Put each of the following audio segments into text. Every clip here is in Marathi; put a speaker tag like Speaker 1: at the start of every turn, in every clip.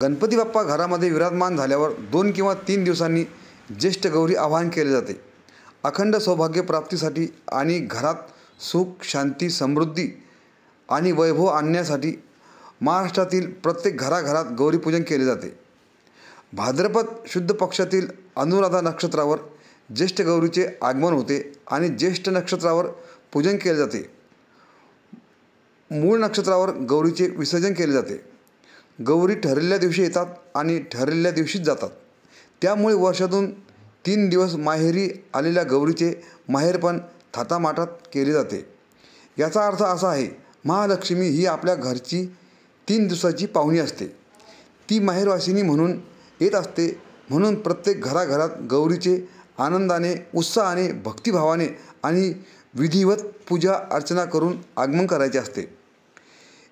Speaker 1: गणपती बाप्पा घरामध्ये विराजमान झाल्यावर 2 किंवा 3 दिवसांनी ज्येष्ठ गौरी आवाहन केले जाते. अखंड सौभाग्य प्राप्तीसाठी आणि घरात सुख, शांती, समृद्धी आणि वैभव आणण्यासाठी महाराष्ट्रातील प्रत्येक घराघरात गौरीपूजन केले जाते. भाद्रपद शुद्ध पक्षातील अनुराधा नक्षत्रावर ज्येष्ठ गौरीचे आगमन होते आणि ज्येष्ठ नक्षत्रावर पूजन केले जाते. मूळ नक्षत्रावर गौरीचे विसर्जन केले जाते. गौरी ठरलेल्या दिवशी येतात आणि ठरलेल्या दिवशीच जातात. त्यामुळे वर्षातून 3 दिवस माहेरी आलेल्या गौरीचे माहेरपण थाटामाटात केले जाते. याचा अर्थ असा आहे, महालक्ष्मी ही आपल्या घरची 3 दिवसाची पाहुणी असते. ती माहेरवासिनी म्हणून येत असते. म्हणून प्रत्येक घराघरात गौरीचे आनंदाने, उत्साहाने, भक्तिभावाने आणि विधिवत पूजा अर्चना करून आगमन करायचे असते.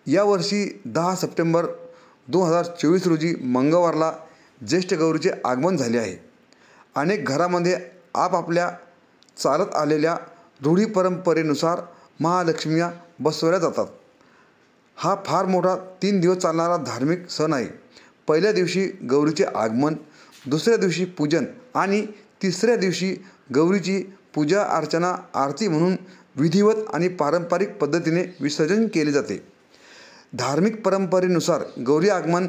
Speaker 1: यावर्षी 10 सप्टेंबर 2024 रोजी मंगळवारला ज्येष्ठ गौरीचे आगमन झाले आहे. अनेक घरामध्ये आपापल्या चालत आलेल्या रूढी परंपरेनुसार महालक्ष्म्या बसवल्या जातात. हा फार मोठा 3 दिवस चालणारा धार्मिक सण आहे. पहिल्या दिवशी गौरीचे आगमन, दुसऱ्या दिवशी पूजन आणि तिसऱ्या दिवशी गौरीची पूजा अर्चना आरती म्हणून विधिवत आणि पारंपरिक पद्धतीने विसर्जन केले जाते. धार्मिक परंपरेनुसार गौरी आगमन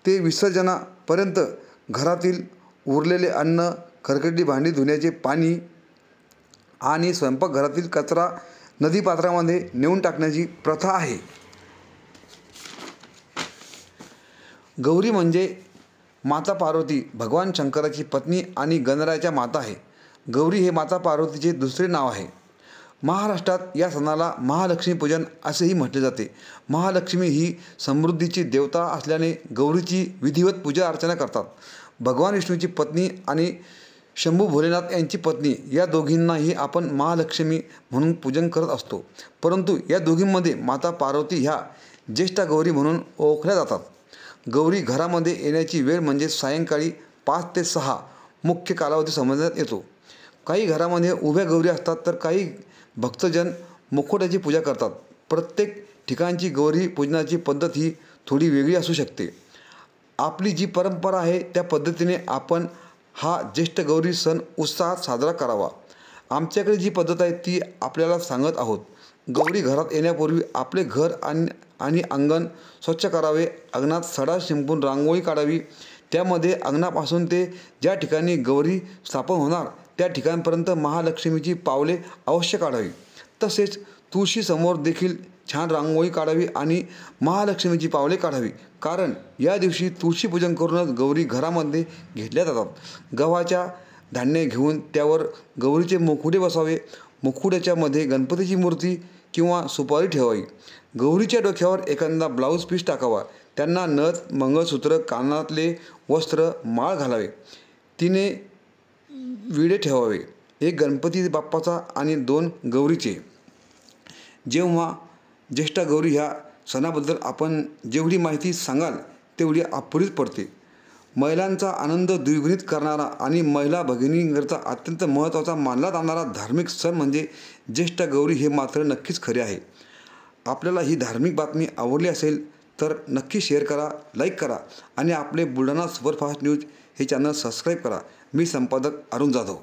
Speaker 1: ते विसर्जनापर्यंत घरातील उरलेले अन्न, खरकटी भांडी धुण्याचे पाणी आणि स्वयंपाकघरातील कचरा नदीपात्रामध्ये नेऊन टाकण्याची प्रथा आहे. गौरी म्हणजे माता पार्वती भगवान शंकराची पत्नी आणि गणरायाच्या माता आहे. गौरी हे माता पार्वतीचे दुसरे नाव आहे. महाराष्ट्रात या सणाला महालक्ष्मी पूजन असेही म्हटले जाते. महालक्ष्मी ही समृद्धीची देवता असल्याने गौरीची विधिवत पूजा अर्चना करतात. भगवान विष्णूची पत्नी आणि शंभू भोलेनाथ यांची पत्नी या दोघींनाही आपण महालक्ष्मी म्हणून पूजन करत असतो. परंतु या दोघींमध्ये माता पार्वती ह्या ज्येष्ठ गौरी म्हणून ओळखल्या जातात. गौरी घरामध्ये येण्याची वेळ म्हणजे सायंकाळी 5 ते 6 मुख्य कालावधी समजण्यात येतो. काही घरामध्ये उभ्या गौरी असतात तर काही भक्तजन मुखवट्याची पूजा करतात. प्रत्येक ठिकाणची गौरी पूजनाची पद्धत ही थोडी वेगळी असू शकते. आपली जी परंपरा आहे त्या पद्धतीने आपण हा ज्येष्ठ गौरी सण उत्साहात साजरा करावा. आमच्याकडे जी पद्धत आहे ती आपल्याला सांगत आहोत. गौरी घरात येण्यापूर्वी आपले घर आणि अंगण स्वच्छ करावे. अंगणात सडा शिंपून रांगोळी काढावी. त्यामध्ये अंगणापासून ते ज्या ठिकाणी गौरी स्थापन होणार त्या ठिकाणपर्यंत महालक्ष्मीची पावले अवश्य काढावी. तसेच तुळशीसमोर देखील छान रांगोळी काढावी आणि महालक्ष्मीची पावले काढावी. कारण या दिवशी तुळशीपूजन करूनच गौरी घरामध्ये घेतल्या जातात. गव्हाच्या धान्य घेऊन त्यावर गौरीचे मुखुटे बसावे. मुखुट्याच्या मध्ये गणपतीची मूर्ती किंवा सुपारी ठेवावी. गौरीच्या डोक्यावर एखादा ब्लाऊज पीस टाकावा. त्यांना नथ, मंगळसूत्र, कानातले वस्त्र, माळ घालावे. 3 विडे ठेवावे. एक गणपती बाप्पाचा आणि 2 गौरीचे. जेव्हा ज्येष्ठ गौरी ह्या सणाबद्दल आपण जेवढी माहिती सांगाल तेवढी अपुरीच पडते. महिलांचा आनंद द्विगुणित करणारा आणि महिला भगिनींकरता अत्यंत महत्त्वाचा मानला जाणारा धार्मिक सण म्हणजे ज्येष्ठ गौरी हे मात्र नक्कीच खरे आहे. आपल्याला ही धार्मिक बातमी आवडली असेल तर नक्की शेअर करा, लाईक करा आणि आपले बुलढाणा सुपरफास्ट न्यूज हे चॅनल सबस्क्राईब करा. मी संपादक अरुण जाधव.